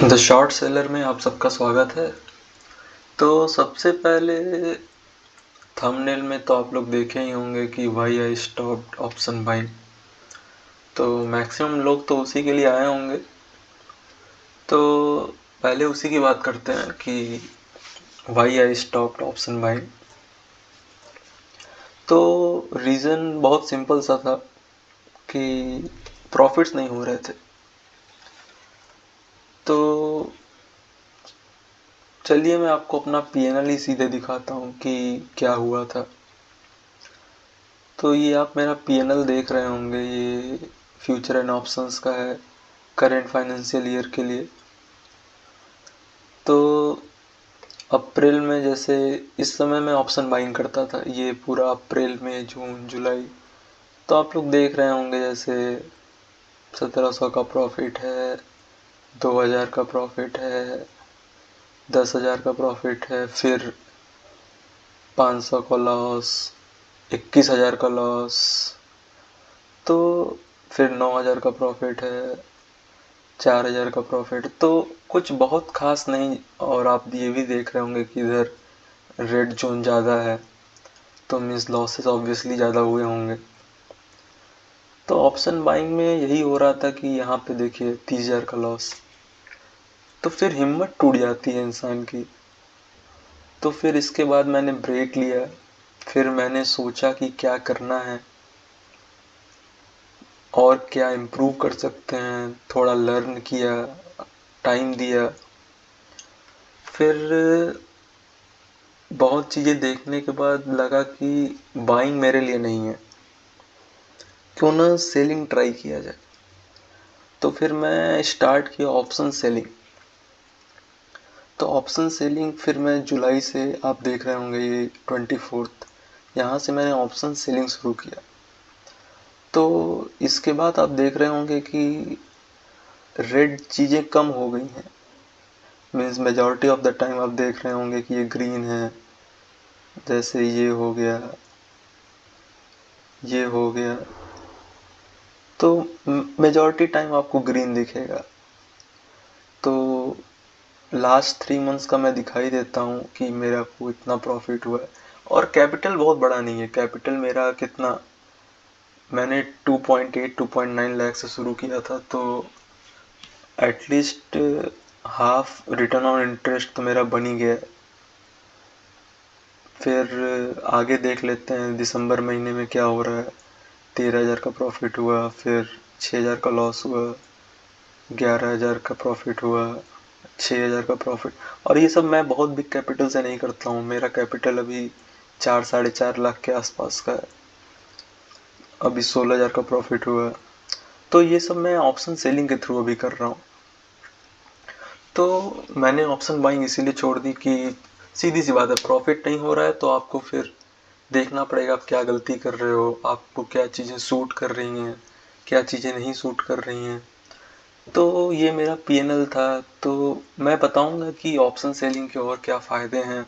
The short seller में आप सबका स्वागत है। तो सबसे पहले थंबनेल में तो आप लोग देखे ही होंगे कि why I stopped option buying. तो मैक्सिमम लोग तो उसी के लिए आए होंगे। तो पहले उसी की बात करते हैं कि why I stopped option buying. तो रीज़न बहुत सिंपल सा था कि प्रॉफिट्स नहीं हो रहे थे। तो चलिए मैं आपको अपना पीएनएल ही सीधे दिखाता हूँ कि क्या हुआ था। तो ये आप मेरा पीएनएल देख रहे होंगे, ये फ्यूचर एंड ऑप्शंस का है करेंट फाइनेंशियल ईयर के लिए। तो अप्रैल में जैसे इस समय मैं ऑप्शन बाइंग करता था, ये पूरा अप्रैल मई जून जुलाई। तो आप लोग देख रहे होंगे जैसे 1700 का प्रॉफिट है, 2000 का प्रॉफिट है, 10,000 का प्रॉफिट है, फिर 500 का लॉस, 21,000 का लॉस, तो फिर 9,000 का प्रॉफिट है, 4,000 का प्रॉफिट। तो कुछ बहुत खास नहीं। और आप ये भी देख रहे होंगे कि इधर रेड जोन ज़्यादा है, तो मीन्स लॉसेस ऑब्वियसली ज़्यादा हुए होंगे। तो ऑप्शन बाइंग में यही हो रहा था कि यहाँ पे देखिए 30,000 का लॉस। तो फिर हिम्मत टूट जाती है इंसान की। तो फिर इसके बाद मैंने ब्रेक लिया। फिर मैंने सोचा कि क्या करना है और क्या इम्प्रूव कर सकते हैं, थोड़ा लर्न किया, टाइम दिया। फिर बहुत चीज़ें देखने के बाद लगा कि बाइंग मेरे लिए नहीं है, क्यों ना सेलिंग ट्राई किया जाए। तो फिर मैं स्टार्ट किया ऑप्शन सेलिंग। तो ऑप्शन सेलिंग फिर मैं जुलाई से, आप देख रहे होंगे ये 24th, यहाँ से मैंने ऑप्शन सेलिंग शुरू किया। तो इसके बाद आप देख रहे होंगे कि रेड चीज़ें कम हो गई हैं। Means majority of the time आप देख रहे होंगे कि ये ग्रीन है। जैसे ये हो गया, ये हो गया, तो मेजॉरिटी टाइम आपको ग्रीन दिखेगा। तो लास्ट 3 मंथ्स का मैं दिखाई देता हूँ कि मेरा को इतना प्रॉफिट हुआ है। और कैपिटल बहुत बड़ा नहीं है। कैपिटल मेरा कितना, मैंने 2.8 2.9 लाख से शुरू किया था। तो at least half return on interest तो मेरा बन ही गया। फिर आगे देख लेते हैं दिसंबर महीने में क्या हो रहा है। 13,000 का प्रॉफिट हुआ, फिर 6,000 का लॉस हुआ, 11,000 का प्रॉफिट हुआ, 6,000 का प्रॉफिट। और ये सब मैं बहुत बिग कैपिटल से नहीं करता हूँ। मेरा कैपिटल अभी 4-4.5 लाख के आसपास का है। अभी 16,000 का प्रॉफिट हुआ। तो ये सब मैं ऑप्शन सेलिंग के थ्रू अभी कर रहा हूँ। तो मैंने ऑप्शन बाइंग इसीलिए छोड़ दी कि सीधी सी बात है, प्रॉफिट नहीं हो रहा है तो आपको फिर देखना पड़ेगा आप क्या गलती कर रहे हो, आपको क्या चीज़ें सूट कर रही हैं, क्या चीज़ें नहीं सूट कर रही हैं। तो ये मेरा पीएनएल था। तो मैं बताऊंगा कि ऑप्शन सेलिंग के और क्या फ़ायदे हैं,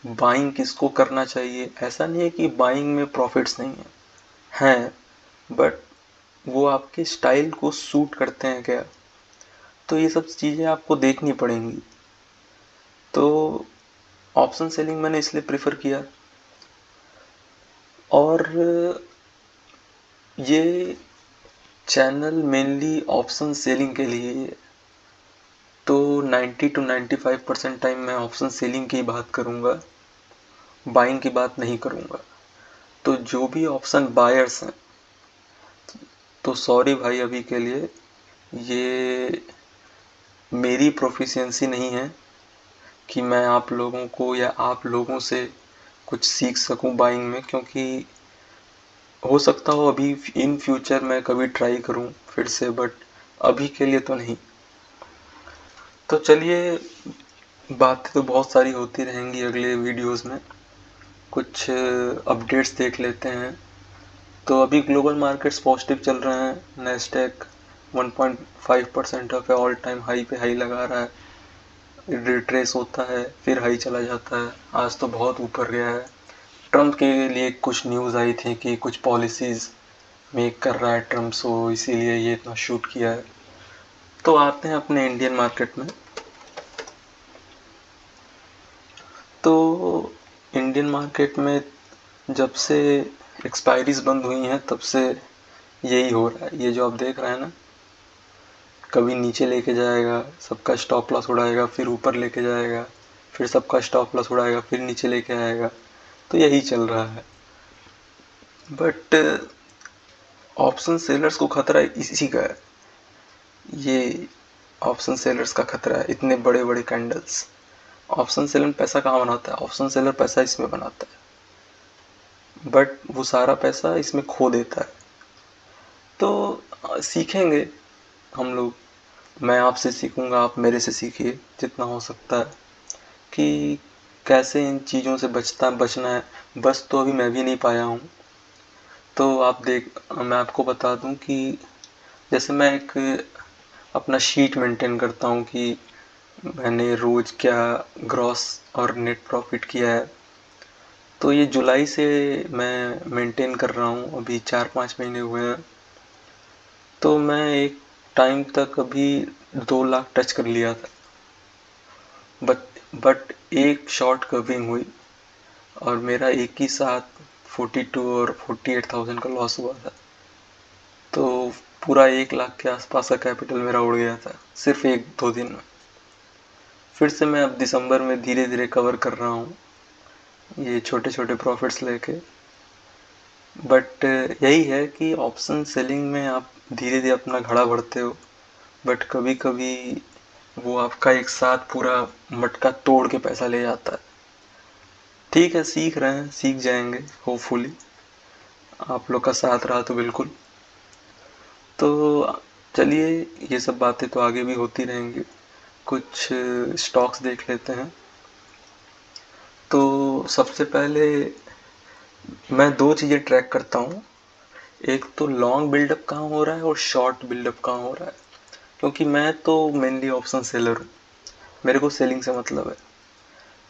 बाइंग किसको करना चाहिए। ऐसा नहीं है कि बाइंग में प्रॉफिट्स नहीं हैं, बट वो आपके स्टाइल को सूट करते हैं क्या। तो ये सब चीज़ें आपको देखनी पड़ेंगी। तो ऑप्शन सेलिंग मैंने इसलिए प्रेफर किया। और ये चैनल मेनली ऑप्शन सेलिंग के लिए है। तो 90 to 95% टाइम मैं ऑप्शन सेलिंग की बात करूँगा, बाइंग की बात नहीं करूँगा। तो जो भी ऑप्शन बायर्स हैं, तो सॉरी भाई, अभी के लिए ये मेरी प्रोफिशिएंसी नहीं है कि मैं आप लोगों को या आप लोगों से कुछ सीख सकूं बाइंग में। क्योंकि हो सकता हो अभी इन फ्यूचर मैं कभी ट्राई करूं फिर से, बट अभी के लिए तो नहीं। तो चलिए, बातें तो बहुत सारी होती रहेंगी अगले वीडियोस में। कुछ अपडेट्स देख लेते हैं। तो अभी ग्लोबल मार्केट्स पॉजिटिव चल रहे हैं। Nasdaq 1.5% of all time high पे हाई लगा रहा है, रिट्रेस होता है, फिर हाई चला जाता है। आज तो बहुत ऊपर गया है। ट्रम्प के लिए कुछ न्यूज़ आई थी कि कुछ पॉलिसीज़ मेक कर रहा है ट्रम्प, सो इसीलिए ये इतना शूट किया है। तो आते हैं अपने इंडियन मार्केट में। तो इंडियन मार्केट में जब से एक्सपायरीज बंद हुई हैं तब से यही हो रहा है। ये जो आप देख रहे हैं ना, कभी नीचे लेके जाएगा, सबका स्टॉप लॉस उड़ाएगा, फिर ऊपर लेके जाएगा, फिर सबका स्टॉप लॉस उड़ाएगा, फिर नीचे लेके आएगा। तो यही चल रहा है। बट ऑप्शन सेलर्स को खतरा इसी का है। ये ऑप्शन सेलर्स का खतरा है। इतने बड़े बड़े कैंडल्स, ऑप्शन सेलर पैसा कहाँ बनाता है? ऑप्शन सेलर पैसा इसमें बनाता है, बट वो सारा पैसा इसमें खो देता है। तो सीखेंगे हम लोग, मैं आपसे सीखूंगा, आप मेरे से सीखिए जितना हो सकता है कि कैसे इन चीज़ों से बचना है। बस तो अभी मैं भी नहीं पाया हूँ। तो मैं आपको बता दूं कि जैसे मैं एक अपना शीट मेंटेन करता हूँ कि मैंने रोज़ क्या ग्रॉस और नेट प्रॉफिट किया है। तो ये जुलाई से मैं मेंटेन कर रहा हूँ, अभी 4-5 महीने हुए हैं। तो मैं एक टाइम तक अभी 2 लाख टच कर लिया था, बट एक शॉर्ट कवरिंग हुई और मेरा एक ही साथ 42 और 48,000 का लॉस हुआ था। तो पूरा 1 लाख के आसपास का कैपिटल मेरा उड़ गया था सिर्फ 1-2 दिन में। फिर से मैं अब दिसंबर में धीरे धीरे कवर कर रहा हूँ ये छोटे छोटे प्रॉफिट्स लेके। बट यही है कि ऑप्शन सेलिंग में आप धीरे धीरे अपना घड़ा बढ़ते हो, बट कभी कभी वो आपका एक साथ पूरा मटका तोड़ के पैसा ले जाता है। ठीक है, सीख रहे हैं, सीख जाएंगे होपफुली। आप लोग का साथ रहा तो बिल्कुल। तो चलिए, ये सब बातें तो आगे भी होती रहेंगी। कुछ स्टॉक्स देख लेते हैं। तो सबसे पहले मैं 2 चीज़ें ट्रैक करता हूँ। एक तो लॉन्ग बिल्डअप कहाँ हो रहा है और शॉर्ट बिल्डअप कहाँ हो रहा है, क्योंकि मैं तो मेनली ऑप्शन सेलर हूँ, मेरे को सेलिंग से मतलब है।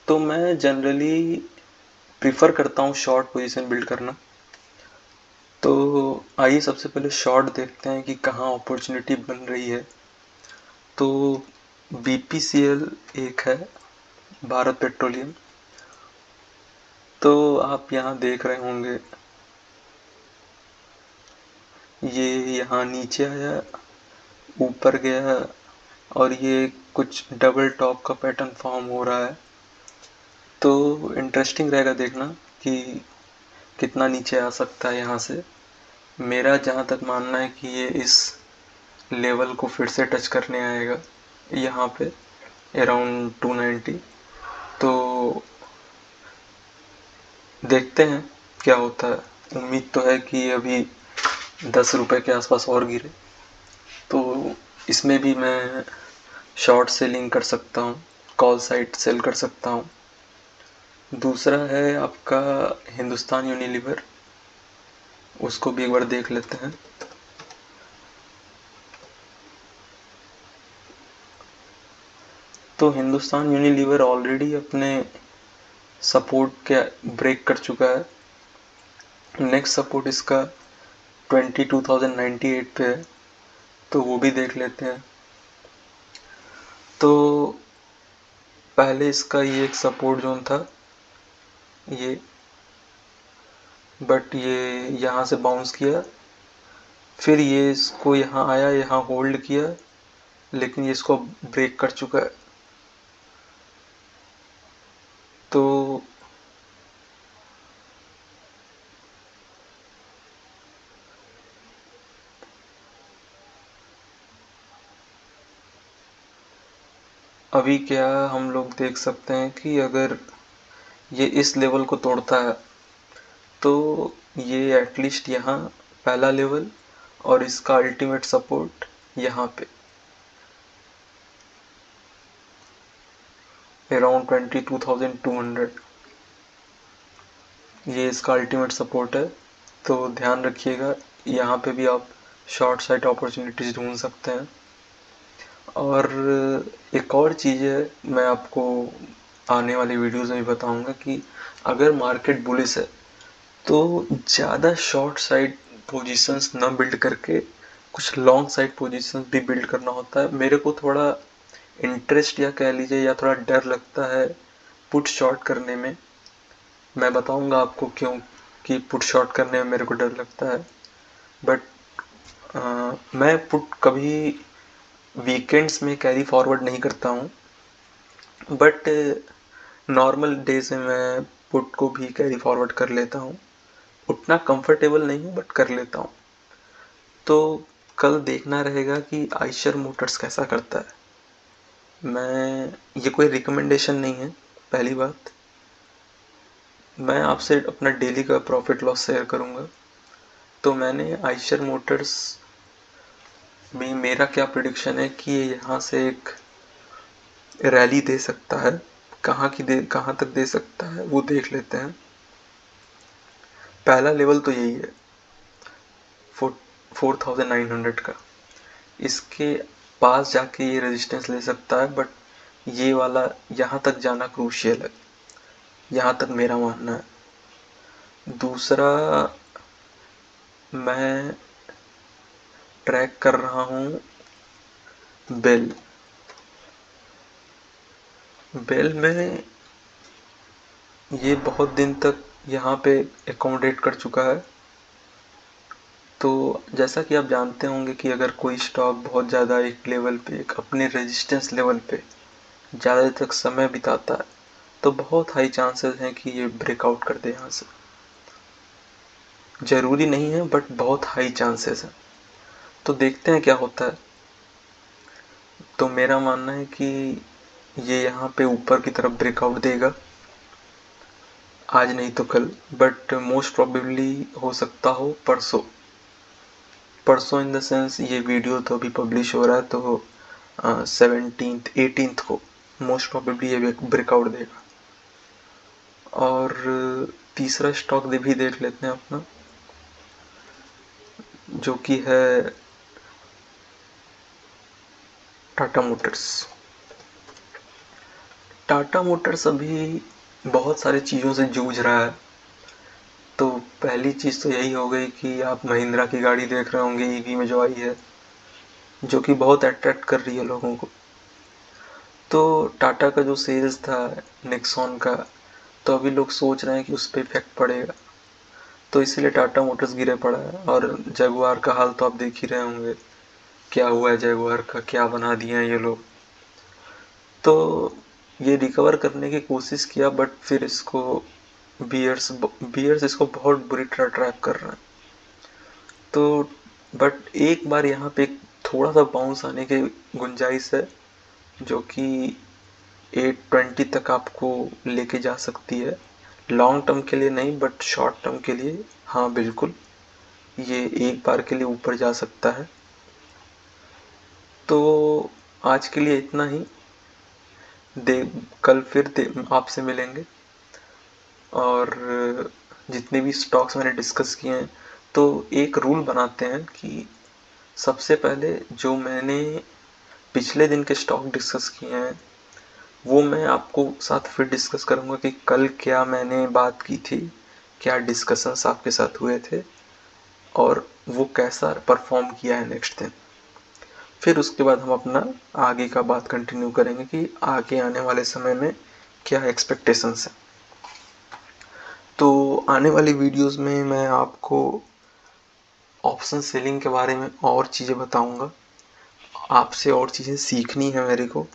तो मैं जनरली प्रीफर करता हूँ शॉर्ट पोजीशन बिल्ड करना। तो आइए सबसे पहले शॉर्ट देखते हैं कि कहाँ अपॉर्चुनिटी बन रही है। तो BPCL एक है, भारत पेट्रोलियम। तो आप यहाँ देख रहे होंगे, ये यहाँ नीचे आया, ऊपर गया, और ये कुछ डबल टॉप का पैटर्न फॉर्म हो रहा है। तो इंटरेस्टिंग रहेगा देखना कि कितना नीचे आ सकता है यहाँ से। मेरा जहाँ तक मानना है कि ये इस लेवल को फिर से टच करने आएगा यहाँ पे अराउंड 290। तो देखते हैं क्या होता है। उम्मीद तो है कि अभी 10 रुपए के आसपास और गिरे, तो इसमें भी मैं शॉर्ट सेलिंग कर सकता हूँ, कॉल साइड सेल कर सकता हूँ। दूसरा है आपका हिंदुस्तान यूनिलीवर, उसको भी एक बार देख लेते हैं। तो हिंदुस्तान यूनिलीवर ऑलरेडी अपने सपोर्ट के ब्रेक कर चुका है। नेक्स्ट सपोर्ट इसका 22,098 पे है, तो वो भी देख लेते हैं। तो पहले इसका ये एक सपोर्ट जोन था ये, बट ये यहाँ से बाउंस किया, फिर ये इसको यहाँ आया, यहाँ होल्ड किया, लेकिन ये इसको ब्रेक कर चुका है। तो अभी क्या हम लोग देख सकते हैं कि अगर ये इस लेवल को तोड़ता है तो ये एटलीस्ट यहाँ पहला लेवल और इसका अल्टीमेट सपोर्ट यहाँ पे अराउंड 22,200, ये इसका अल्टीमेट सपोर्ट है। तो ध्यान रखिएगा, यहाँ पे भी आप शॉर्ट साइड अपॉर्चुनिटीज ढूंढ सकते हैं। और एक और चीज़ है, मैं आपको आने वाली वीडियोस में भी बताऊंगा कि अगर मार्केट बुलिश है तो ज़्यादा शॉर्ट साइड पोजीशंस न बिल्ड करके कुछ लॉन्ग साइड पोजीशन भी बिल्ड करना होता है। मेरे को थोड़ा इंटरेस्ट या कह लीजिए या थोड़ा डर लगता है पुट शॉट करने में। मैं बताऊंगा आपको क्यों कि पुट शॉट करने में मेरे को डर लगता है। बट मैं पुट कभी वीकेंड्स में कैरी फॉरवर्ड नहीं करता हूँ, बट नॉर्मल डेज में मैं पुट को भी कैरी फॉरवर्ड कर लेता हूँ। उतना कंफर्टेबल नहीं हूँ बट कर लेता हूँ। तो कल देखना रहेगा कि आइशर मोटर्स कैसा करता है। ये कोई रिकमेंडेशन नहीं है। पहली बात, मैं आपसे अपना डेली का प्रॉफिट लॉस शेयर करूँगा। तो मैंने आइशर मोटर्स में मेरा क्या प्रिडिक्शन है कि ये यहाँ से एक रैली दे सकता है। कहाँ तक दे सकता है वो देख लेते हैं। पहला लेवल तो यही है 4900 का। इसके पास जाके ये रेजिस्टेंस ले सकता है, बट ये वाला यहाँ तक जाना क्रूशियल है, यहाँ तक मेरा मानना है। दूसरा, मैं ट्रैक कर रहा हूँ बेल में ये बहुत दिन तक यहाँ पे एकोमोडेट कर चुका है। तो जैसा कि आप जानते होंगे कि अगर कोई स्टॉक बहुत ज़्यादा एक लेवल पे, एक अपने रेजिस्टेंस लेवल पे ज़्यादा तक समय बिताता है तो बहुत हाई चांसेस हैं कि ये ब्रेकआउट कर दे यहाँ से। ज़रूरी नहीं है बट बहुत हाई चांसेस हैं। तो देखते हैं क्या होता है। तो मेरा मानना है कि ये यहाँ पे ऊपर की तरफ ब्रेकआउट देगा, आज नहीं तो कल, बट मोस्ट प्रोबेबली हो सकता हो परसों इन द सेंस ये वीडियो तो अभी पब्लिश हो रहा है तो 18th को मोस्ट प्रोबेबली ये ब्रेकआउट देगा। और तीसरा स्टॉक भी देख लेते हैं अपना, जो कि है टाटा मोटर्स। टाटा मोटर्स अभी बहुत सारी चीज़ों से जूझ रहा है। तो पहली चीज़ तो यही हो गई कि आप महिंद्रा की गाड़ी देख रहे होंगे ईवी में जो आई है, जो कि बहुत अट्रैक्ट कर रही है लोगों को। तो टाटा का जो सेल्स था नेक्सॉन का, तो अभी लोग सोच रहे हैं कि उस पर इफेक्ट पड़ेगा, तो इसीलिए टाटा मोटर्स गिरे पड़ा है। और जगुआर का हाल तो आप देख ही रहे होंगे, क्या हुआ है जगुआर का, क्या बना दिए हैं ये लोग। तो ये रिकवर करने की कोशिश किया बट फिर इसको बियर्स इसको बहुत बुरी तरह ट्रैप कर रहे हैं। तो बट एक बार यहाँ पे थोड़ा सा बाउंस आने की गुंजाइश है, जो कि 820 तक आपको लेके जा सकती है। लॉन्ग टर्म के लिए नहीं बट शॉर्ट टर्म के लिए हाँ बिल्कुल, ये एक बार के लिए ऊपर जा सकता है। तो आज के लिए इतना ही। कल फिर आपसे मिलेंगे और जितने भी स्टॉक्स मैंने डिस्कस किए हैं तो एक रूल बनाते हैं कि सबसे पहले जो मैंने पिछले दिन के स्टॉक डिस्कस किए हैं वो मैं आपको साथ फिर डिस्कस करूँगा कि कल क्या मैंने बात की थी, क्या डिस्कशंस आपके साथ हुए थे और वो कैसा परफॉर्म किया है नेक्स्ट दिन। फिर उसके बाद हम अपना आगे का बात कंटिन्यू करेंगे कि आगे आने वाले समय में क्या एक्सपेक्टेशंस हैं। तो आने वाली वीडियोस में मैं आपको ऑप्शन सेलिंग के बारे में और चीज़ें बताऊंगा। आपसे और चीज़ें सीखनी है मेरे को।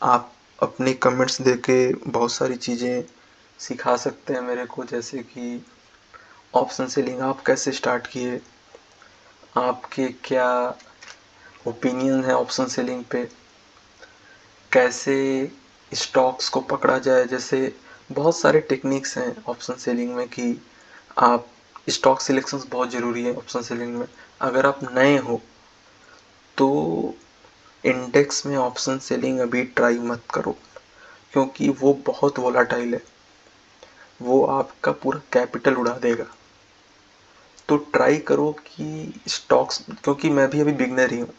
आप अपने कमेंट्स देके बहुत सारी चीज़ें सिखा सकते हैं मेरे को, जैसे कि ऑप्शन सेलिंग आप कैसे स्टार्ट किए, आपके क्या ओपिनियन है ऑप्शन सेलिंग पे, कैसे स्टॉक्स को पकड़ा जाए। जैसे बहुत सारे टेक्निक्स हैं ऑप्शन सेलिंग में कि आप स्टॉक सिलेक्शंस बहुत ज़रूरी है ऑप्शन सेलिंग में। अगर आप नए हो तो इंडेक्स में ऑप्शन सेलिंग अभी ट्राई मत करो, क्योंकि वो बहुत वोलाटाइल है, वो आपका पूरा कैपिटल उड़ा देगा। तो ट्राई करो कि स्टॉक्स, क्योंकि मैं भी अभी बिगनर ही हूँ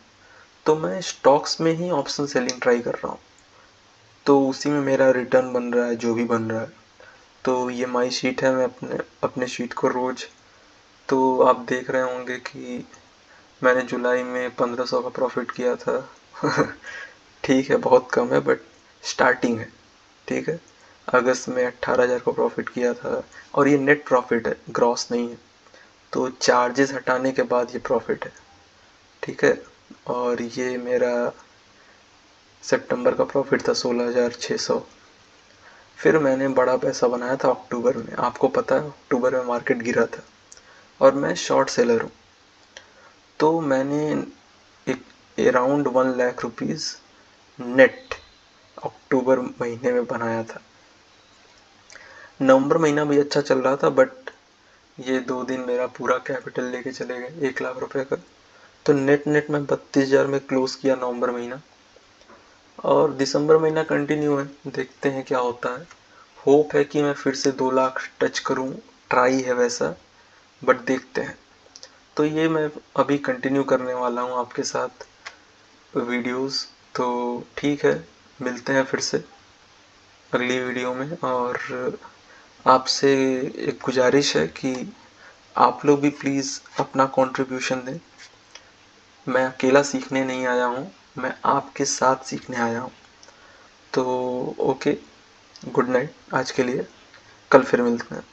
तो मैं स्टॉक्स में ही ऑप्शन सेलिंग ट्राई कर रहा हूँ, तो उसी में मेरा रिटर्न बन रहा है जो भी बन रहा है। तो ये माई शीट है, मैं अपने शीट को रोज़, तो आप देख रहे होंगे कि मैंने जुलाई में 1500 का प्रॉफिट किया था। ठीक है, बहुत कम है बट स्टार्टिंग है। ठीक है, अगस्त में 18,000 का प्रॉफिट किया था, और ये नेट प्रॉफिट है, ग्रॉस नहीं है, तो चार्जेस हटाने के बाद ये प्रॉफिट है। ठीक है, और ये मेरा सितंबर का प्रॉफिट था 16,600। फिर मैंने बड़ा पैसा बनाया था अक्टूबर में। आपको पता है अक्टूबर में मार्केट गिरा था, और मैं शॉर्ट सेलर हूँ, तो मैंने एक अराउंड 1 लाख रुपीज़ नेट अक्टूबर महीने में बनाया था। नवंबर महीना भी अच्छा चल रहा था, बट ये 2 दिन मेरा पूरा कैपिटल लेके चले गए, 1 लाख रुपए का। तो नेट नेट में 32,000 में क्लोज किया नवंबर महीना, और दिसंबर महीना कंटिन्यू है, देखते हैं क्या होता है। होप है कि मैं फिर से 2 लाख टच करूं, ट्राई है वैसा, बट देखते हैं। तो ये मैं अभी कंटिन्यू करने वाला हूँ आपके साथ वीडियोस। तो ठीक है, मिलते हैं फिर से अगली वीडियो में। और आपसे एक गुजारिश है कि आप लोग भी प्लीज़ अपना कंट्रीब्यूशन दें। मैं अकेला सीखने नहीं आया हूँ, मैं आपके साथ सीखने आया हूँ। तो ओके, गुड नाइट आज के लिए, कल फिर मिलते हैं।